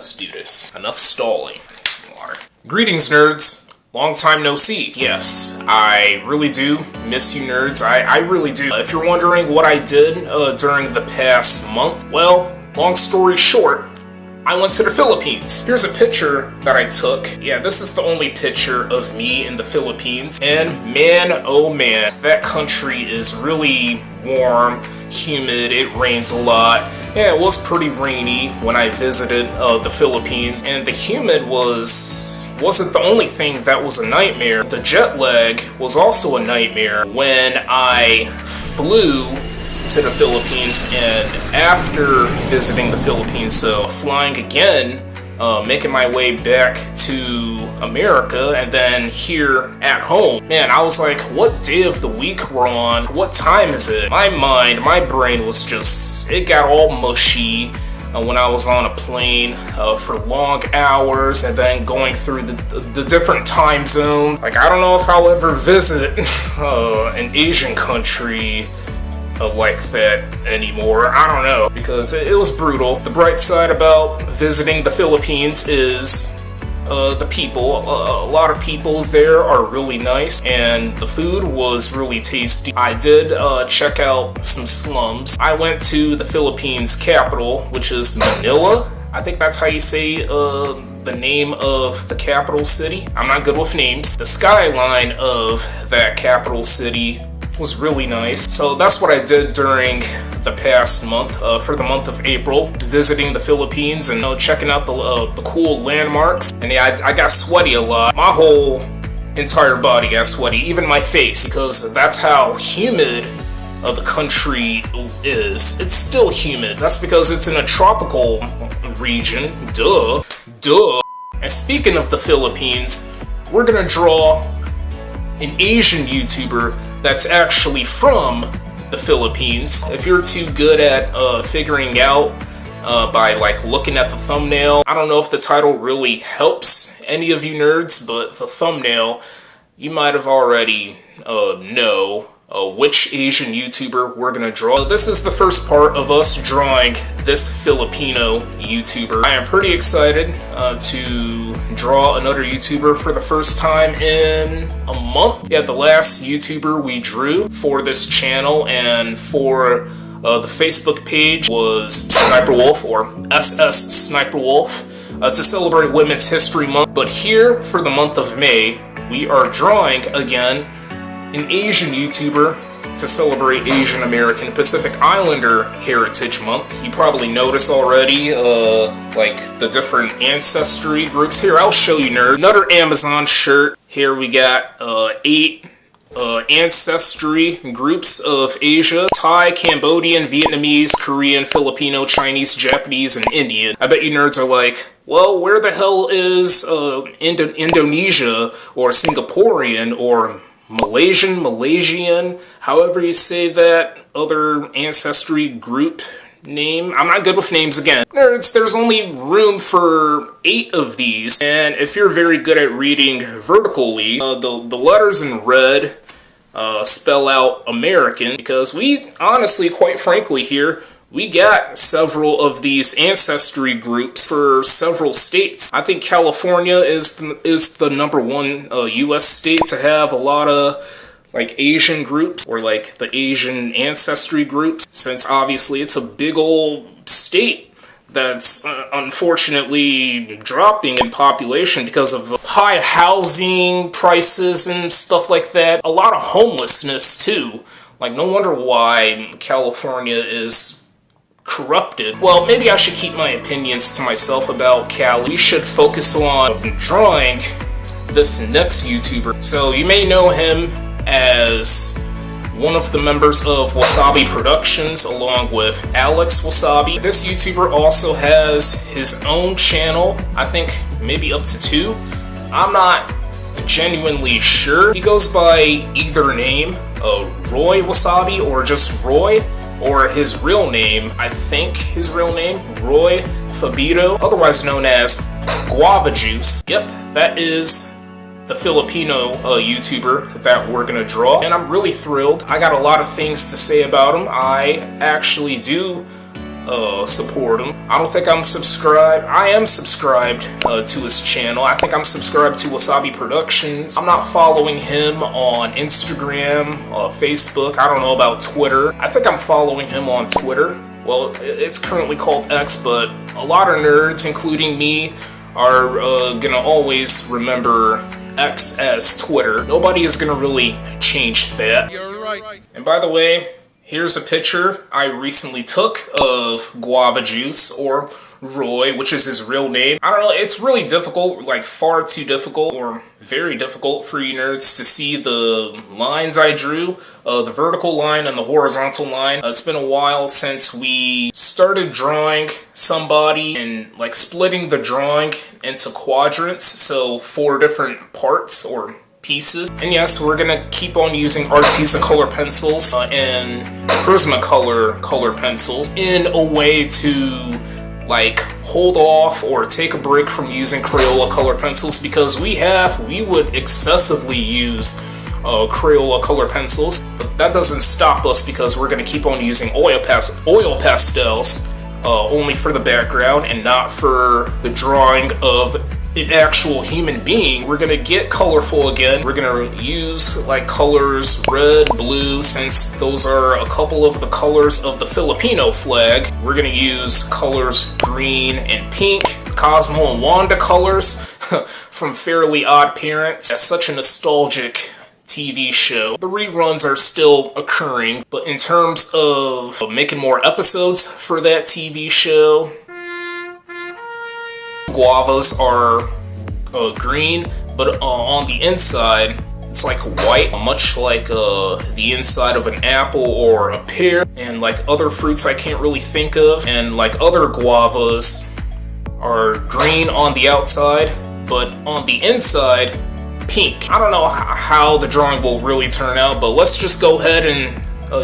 let's do this. Enough stalling. Some water. Greetings, nerds. Long time no see. Yes, I really do miss you, nerds. I really do. If you're wondering what I did during the past month, well, long story short, I went to the Philippines. Here's a picture that I took. Yeah, this is the only picture of me in the Philippines. And man, oh man, that country is really warm, humid, it rains a lot. Yeah, it was pretty rainy when I visited the Philippines. And the humid wasn't the only thing that was a nightmare. The jet lag was also a nightmare when I flew to the Philippines, and after visiting the Philippines, so flying again, making my way back to America, and then here at home, man, I was like, what day of the week we're on? What time is it? My brain was just, it got all mushy when I was on a plane for long hours, and then going through the different time zones. Like, I don't know if I'll ever visit an Asian country like that anymore. I don't know, because it was brutal. The bright side about visiting the Philippines is the people. A lot of people there are really nice, and the food was really tasty. I did check out some slums. I went to the Philippines capital, which is Manila. I think that's how you say the name of the capital city. I'm not good with names. The skyline of that capital city was really nice. So that's what I did during the past month, for the month of April, visiting the Philippines and checking out the cool landmarks. And yeah, I got sweaty a lot. My whole entire body got sweaty, even my face, because that's how humid the country is. It's still humid. That's because it's in a tropical region. Duh. And speaking of the Philippines, we're gonna draw an Asian YouTuber that's actually from the Philippines. If you're too good at figuring out by like looking at the thumbnail, I don't know if the title really helps any of you nerds, but the thumbnail, you might have already know which Asian YouTuber we're gonna draw. This is the first part of us drawing this Filipino YouTuber. I am pretty excited to draw another YouTuber for the first time in a month. Yeah, the last YouTuber we drew for this channel and for the Facebook page was Sniper Wolf, or SS Sniper Wolf, to celebrate Women's History Month. But here for the month of May, we are drawing again an Asian YouTuber to celebrate Asian American Pacific Islander Heritage Month. You probably noticed already, like the different ancestry groups. Here, I'll show you, nerd. Another Amazon shirt. Here we got 8 ancestry groups of Asia: Thai, Cambodian, Vietnamese, Korean, Filipino, Chinese, Japanese, and Indian. I bet you nerds are like, well, where the hell is Indonesia, or Singaporean, or Malaysian, however you say that other ancestry group name? I'm not good with names again. Nerds, there's only room for 8 of these, and if you're very good at reading vertically, the letters in red spell out American, because we honestly, quite frankly here, we got several of these ancestry groups for several states. I think California is the #1 US state to have a lot of like Asian groups, or like the Asian ancestry groups, since obviously it's a big old state that's unfortunately dropping in population because of high housing prices and stuff like that. A lot of homelessness too. Like, no wonder why California is corrupted. Well, maybe I should keep my opinions to myself about Cali. We should focus on drawing this next YouTuber. So you may know him as one of the members of Wasabi Productions, along with Alex Wasabi. This YouTuber also has his own channel, I think maybe up to 2. I'm not genuinely sure. He goes by either name, Roy Wasabi, or just Roy, or his real name, I think his real name, Roy Fabito, otherwise known as Guava Juice. Yep, that is the Filipino YouTuber that we're gonna draw, and I'm really thrilled. I got a lot of things to say about him. I actually do support him. I don't think I'm subscribed. I am subscribed to his channel. I think I'm subscribed to Wasabi Productions. I'm not following him on Instagram, Facebook. I don't know about Twitter. I think I'm following him on Twitter. Well, it's currently called X, but a lot of nerds, including me, are gonna always remember X as Twitter. Nobody is gonna really change that. You're right. And by the way, here's a picture I recently took of Guava Juice, or Roy, which is his real name. I don't know, it's really difficult, like far too difficult, or very difficult for you nerds to see the lines I drew, the vertical line and the horizontal line. It's been a while since we started drawing somebody and like splitting the drawing into quadrants, so 4 different parts or pieces. And yes, we're gonna keep on using Arteza color pencils and Prismacolor color pencils in a way to like hold off or take a break from using Crayola color pencils, because we would excessively use Crayola color pencils, but that doesn't stop us because we're gonna keep on using oil pastels only for the background and not for the drawing of an actual human being. We're gonna get colorful again. We're gonna use like colors red, blue, since those are a couple of the colors of the Filipino flag. We're gonna use colors green and pink, Cosmo and Wanda colors from Fairly Odd Parents. That's such a nostalgic TV show. The reruns are still occurring, but in terms of making more episodes for that TV show, guavas are green, but on the inside it's like white, much like the inside of an apple or a pear, and like other fruits I can't really think of. And like other guavas are green on the outside, but on the inside pink. I don't know how the drawing will really turn out, but let's just go ahead and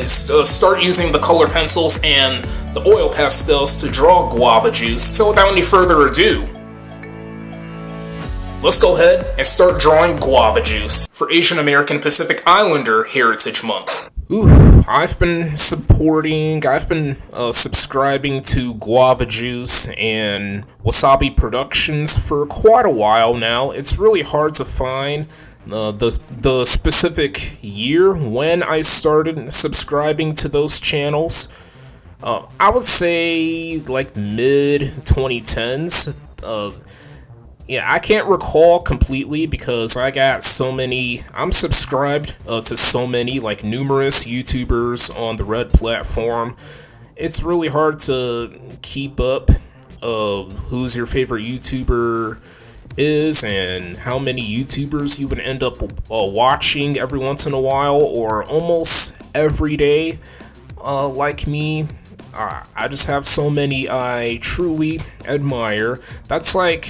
start using the color pencils and the oil pastels to draw Guava Juice. So without any further ado, let's go ahead and start drawing Guava Juice for Asian American Pacific Islander Heritage Month. I've been subscribing to Guava Juice and Wasabi Productions for quite a while now. It's really hard to find the specific year when I started subscribing to those channels. I would say like mid 2010s. Yeah, I can't recall completely because I got so many. I'm subscribed to so many, like numerous YouTubers on the Red platform. It's really hard to keep up who's your favorite YouTuber is and how many YouTubers you would end up watching every once in a while or almost every day. Like me, I just have so many I truly admire. That's like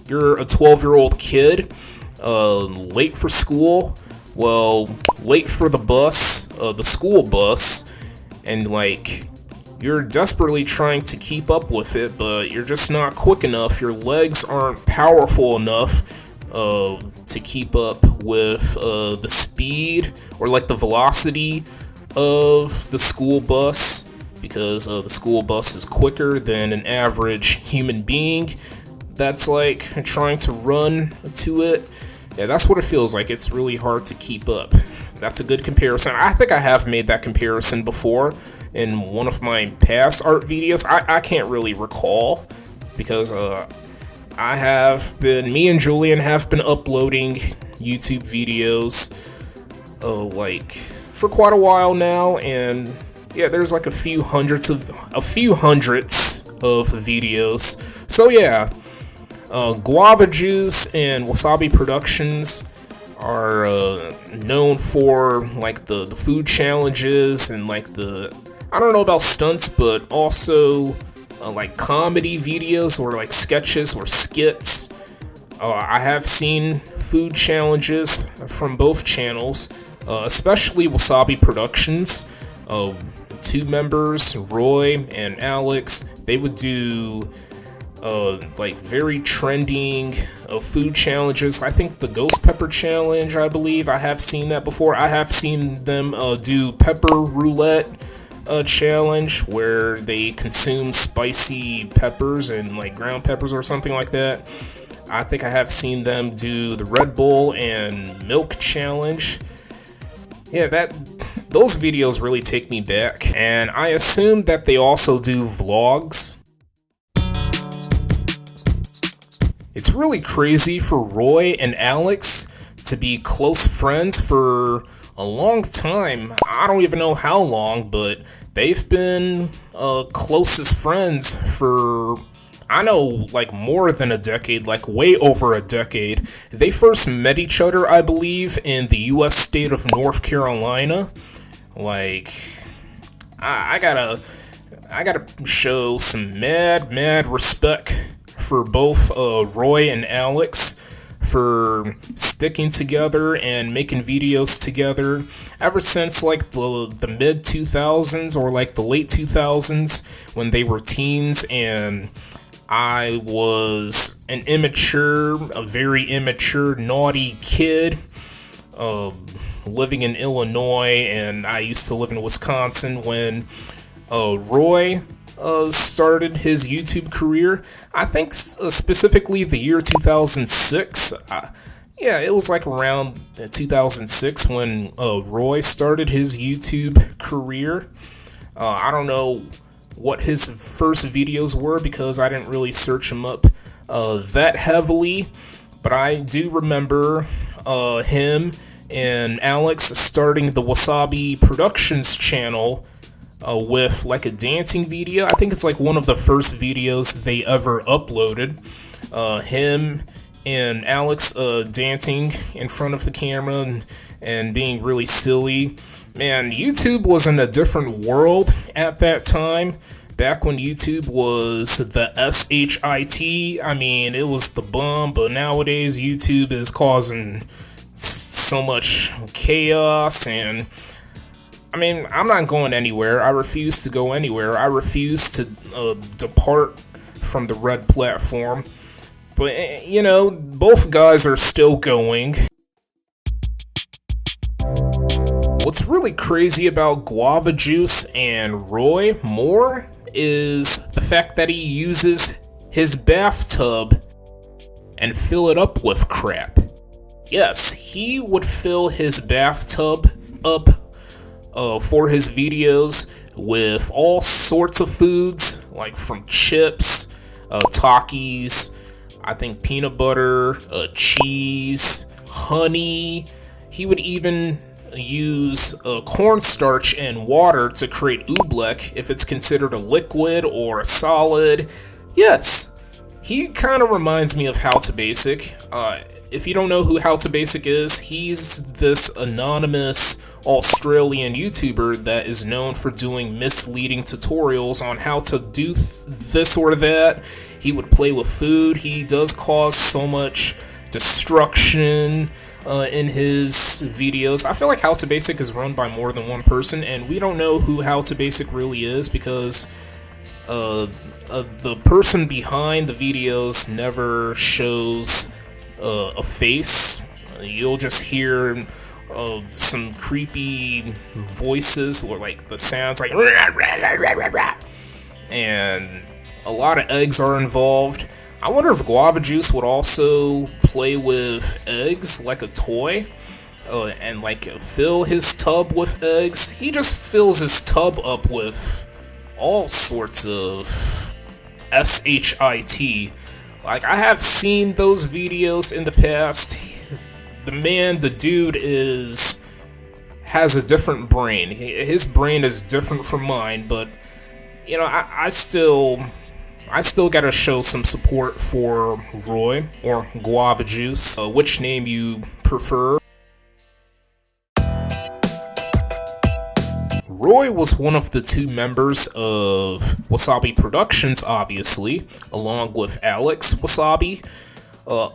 you're a 12-year-old kid, late for school, well, late for the bus, the school bus, and like, you're desperately trying to keep up with it, but you're just not quick enough. Your legs aren't powerful enough to keep up with the speed or like the velocity of the school bus, because the school bus is quicker than an average human being that's like trying to run to it. Yeah, that's what it feels like. It's really hard to keep up. That's a good comparison. I think I have made that comparison before in one of my past art videos. I can't really recall because me and Julian have been uploading YouTube videos like for quite a while now, and yeah, there's like a few hundreds of videos. So yeah, Guava Juice and Wasabi Productions are known for like the food challenges and like I don't know about stunts, but also like comedy videos or like sketches or skits. I have seen food challenges from both channels, especially Wasabi Productions. 2 members, Roy and Alex, they would do like very trending food challenges. I think the ghost pepper challenge, I believe I have seen that before. I have seen them do pepper roulette challenge where they consume spicy peppers and like ground peppers or something like that. I think I have seen them do the Red Bull and milk challenge. Yeah, those videos really take me back, and I assume that they also do vlogs. It's really crazy for Roy and Alex to be close friends for a long time. I don't even know how long, but they've been closest friends for, I know, like more than a decade, like way over a decade. They first met each other, I believe, in the US state of North Carolina. Like, I gotta show some mad respect for both Roy and Alex for sticking together and making videos together ever since like the mid 2000s or like the late 2000s when they were teens, and I was a very immature, naughty kid living in Illinois, and I used to live in Wisconsin when Roy started his YouTube career. I think specifically the year 2006. Yeah, it was like around 2006 when Roy started his YouTube career. I don't know what his first videos were because I didn't really search him up that heavily, but I do remember him and Alex starting the Wasabi Productions channel with like a dancing video. I think it's like one of the first videos they ever uploaded. Him and Alex dancing in front of the camera and being really silly. Man, YouTube was in a different world at that time. Back when YouTube was the SHIT, I mean, it was the bomb, but nowadays YouTube is causing so much chaos, and I mean, I'm not going anywhere. I refuse to go anywhere. I refuse to depart from the red platform. But, you know, both guys are still going. What's really crazy about Guava Juice and Roy Moore is the fact that he uses his bathtub and fill it up with crap. Yes, he would fill his bathtub up for his videos with all sorts of foods, like from chips, Takis, I think peanut butter, cheese, honey. He would even use cornstarch and water to create oobleck if it's considered a liquid or a solid. Yes, he kind of reminds me of How to Basic. If you don't know who How to Basic is, he's this anonymous Australian YouTuber that is known for doing misleading tutorials on how to do this or that. He would play with food. He does cause so much destruction in his videos. I feel like How to Basic is run by more than one person, and we don't know who How to Basic really is because the person behind the videos never shows a face. You'll just hear some creepy voices or like the sounds like and a lot of eggs are involved. I wonder if Guava Juice would also play with eggs like a toy and like fill his tub with eggs. He just fills his tub up with all sorts of SHIT. Like, I have seen those videos in the past. The dude has a different brain. His brain is different from mine, but you know, I still gotta show some support for Roy or Guava Juice, which name you prefer. Roy was one of the two members of Wasabi Productions, obviously, along with Alex Wasabi, up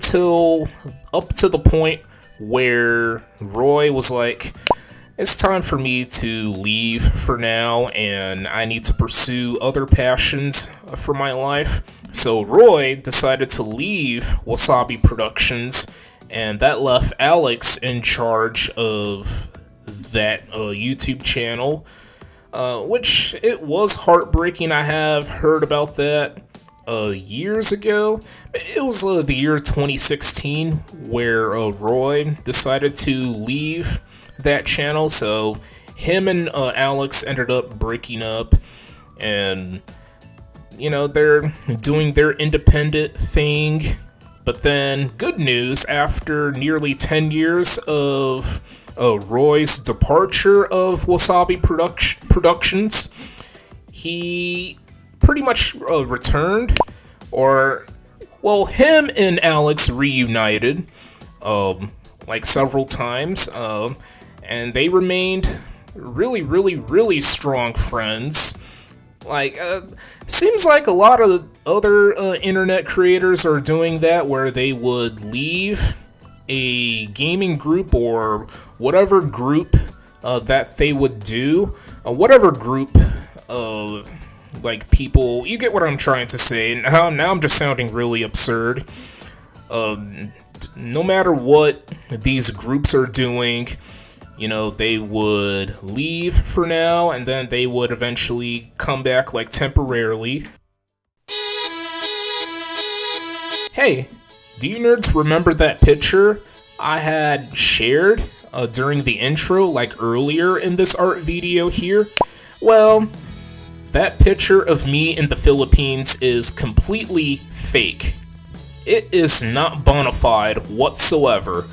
to the point where Roy was like, it's time for me to leave for now, and I need to pursue other passions for my life. So Roy decided to leave Wasabi Productions, and that left Alex in charge of that YouTube channel. which it was heartbreaking. I have heard about that years ago. It was the year 2016 where Roy decided to leave that channel, so him and Alex ended up breaking up, and you know, they're doing their independent thing. But then, good news, after nearly 10 years of Roy's departure of Wasabi Productions, he pretty much returned, or, well, him and Alex reunited, like several times, and they remained really strong friends. Like, seems like a lot of other internet creators are doing that, where they would leave a gaming group or whatever group that they would do, whatever group of like people. You get what I'm trying to say. Now I'm just sounding really absurd. No matter what these groups are doing, you know, they would leave for now, and then they would eventually come back, like, temporarily. Hey, do you nerds remember that picture I had shared during the intro, like earlier in this art video here? Well, that picture of me in the Philippines is completely fake. It is not bona fide whatsoever.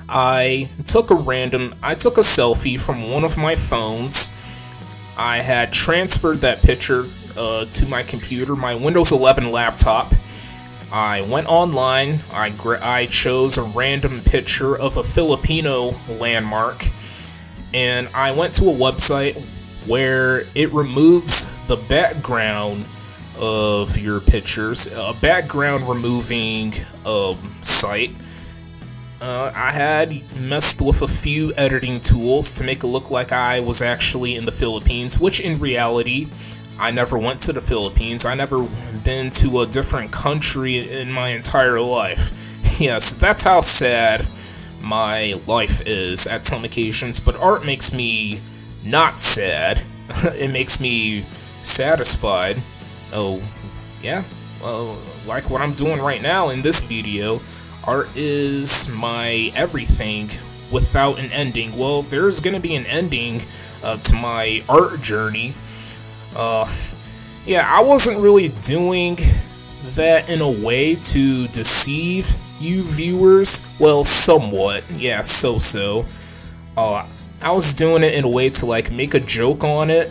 I took a selfie from one of my phones. I had transferred that picture to my computer, my Windows 11 laptop. I went online, I chose a random picture of a Filipino landmark, and I went to a website where it removes the background of your pictures, a background removing site. I had messed with a few editing tools to make it look like I was actually in the Philippines, which in reality, I never went to the Philippines. I never been to a different country in my entire life. Yes, that's how sad my life is at some occasions, but art makes me not sad. It makes me satisfied. Oh, yeah, like what I'm doing right now in this video. Art is my everything without an ending. Well, there's gonna be an ending to my art journey. Yeah, I wasn't really doing that in a way to deceive you viewers. Well, somewhat. Yeah, so. I was doing it in a way to, like, make a joke on it.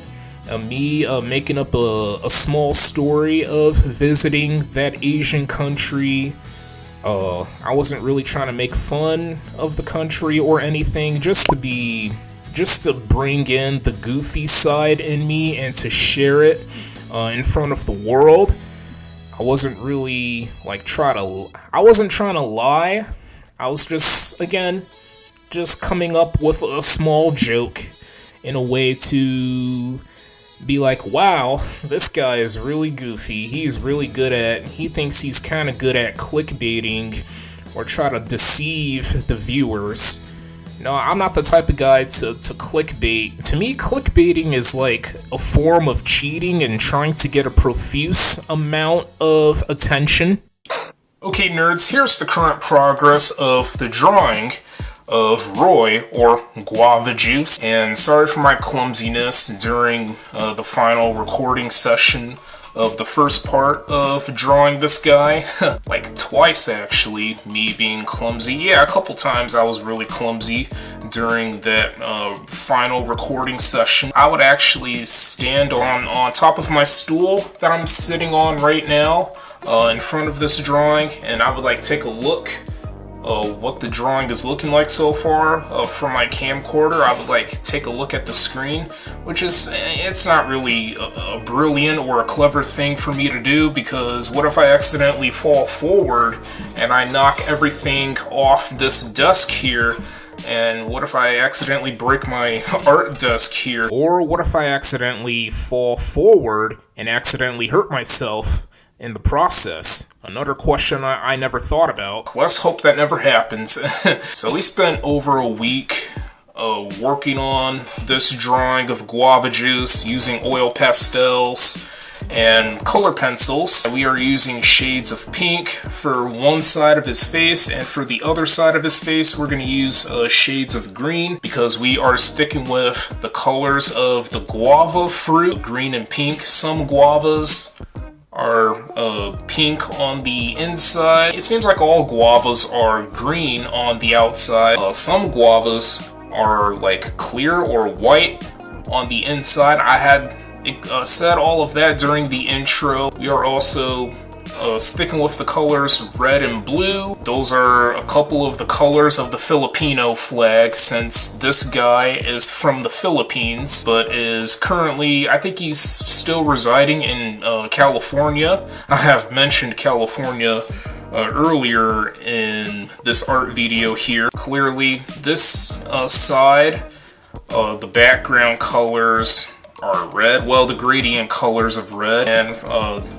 Me making up a small story of visiting that Asian country. I wasn't really trying to make fun of the country or anything, just to bring in the goofy side in me and to share it in front of the world. I wasn't really I wasn't trying to lie. I was just coming up with a small joke in a way to be like, wow, this guy is really goofy. He thinks he's kind of good at clickbaiting or try to deceive the viewers. No, I'm not the type of guy to clickbait. To me, clickbaiting is like a form of cheating and trying to get a profuse amount of attention. Okay, nerds, here's the current progress of the drawing of Roy, or Guava Juice, and sorry for my clumsiness during the final recording session of the first part of drawing this guy. Like twice actually, me being clumsy. Yeah, a couple times I was really clumsy during that final recording session. I would actually stand on top of my stool that I'm sitting on right now in front of this drawing, and I would like take a look what the drawing is looking like so far from my camcorder. I would like take a look at the screen, which is, it's not really a brilliant or a clever thing for me to do, because what if I accidentally fall forward and I knock everything off this desk here? And what if I accidentally break my art desk here? Or what if I accidentally fall forward and accidentally hurt myself in the process? Another question I never thought about. Let's hope that never happens. So we spent over a week working on this drawing of guava juice using oil pastels and color pencils. We are using shades of pink for one side of his face, and for the other side of his face we're going to use shades of green, because we are sticking with the colors of the guava fruit, green and pink. Some guavas are pink on the inside. It seems like all guavas are green on the outside. Some guavas are like clear or white on the inside. I had said all of that during the intro. We are also sticking with the colors red and blue. Those are a couple of the colors of the Filipino flag, since this guy is from the Philippines, but is currently, I think he's still residing in California. I have mentioned California earlier in this art video here. Clearly, this side, the background colors are red, well, the gradient colors of red, and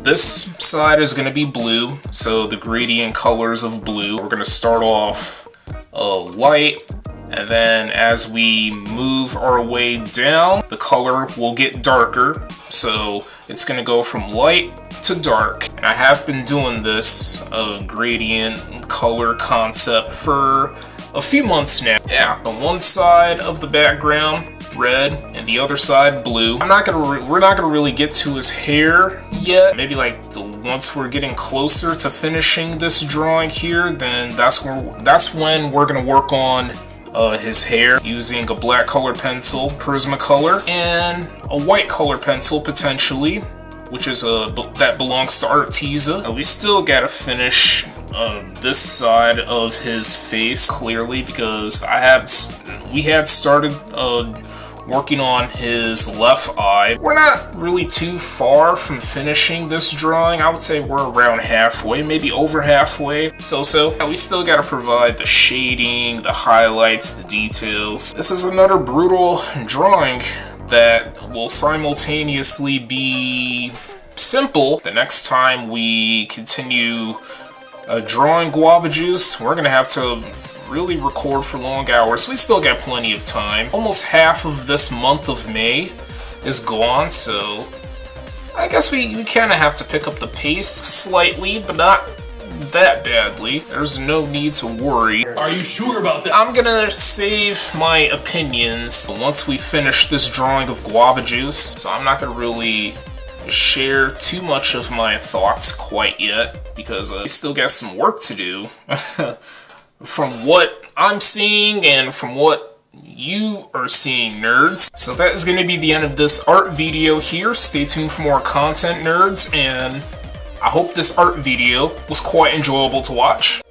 this side is going to be blue, so the gradient colors of blue. We're going to start off light, and then as we move our way down, the color will get darker, so it's going to go from light to dark. And I have been doing this gradient color concept for a few months now. Yeah, on one side of the background red and the other side blue. We're not gonna really get to his hair yet. Maybe like once we're getting closer to finishing this drawing here, then that's when we're gonna work on his hair using a black color pencil, Prismacolor, and a white color pencil potentially, which is that belongs to Arteza. We still gotta finish this side of his face clearly, because we had started working on his left eye. We're not really too far from finishing this drawing. I would say we're around halfway, maybe over halfway. So. We still gotta provide the shading, the highlights, the details. This is another brutal drawing that will simultaneously be simple. The next time we continue drawing guava juice, we're gonna have to really record for long hours. We still got plenty of time. Almost half of this month of May is gone, so I guess we kind of have to pick up the pace slightly, but not that badly. There's no need to worry. Are you sure about that? I'm gonna save my opinions once we finish this drawing of guava juice, so I'm not gonna really share too much of my thoughts quite yet, because we still got some work to do. From what I'm seeing and from what you are seeing, nerds. So that is going to be the end of this art video here. Stay tuned for more content, nerds, and I hope this art video was quite enjoyable to watch.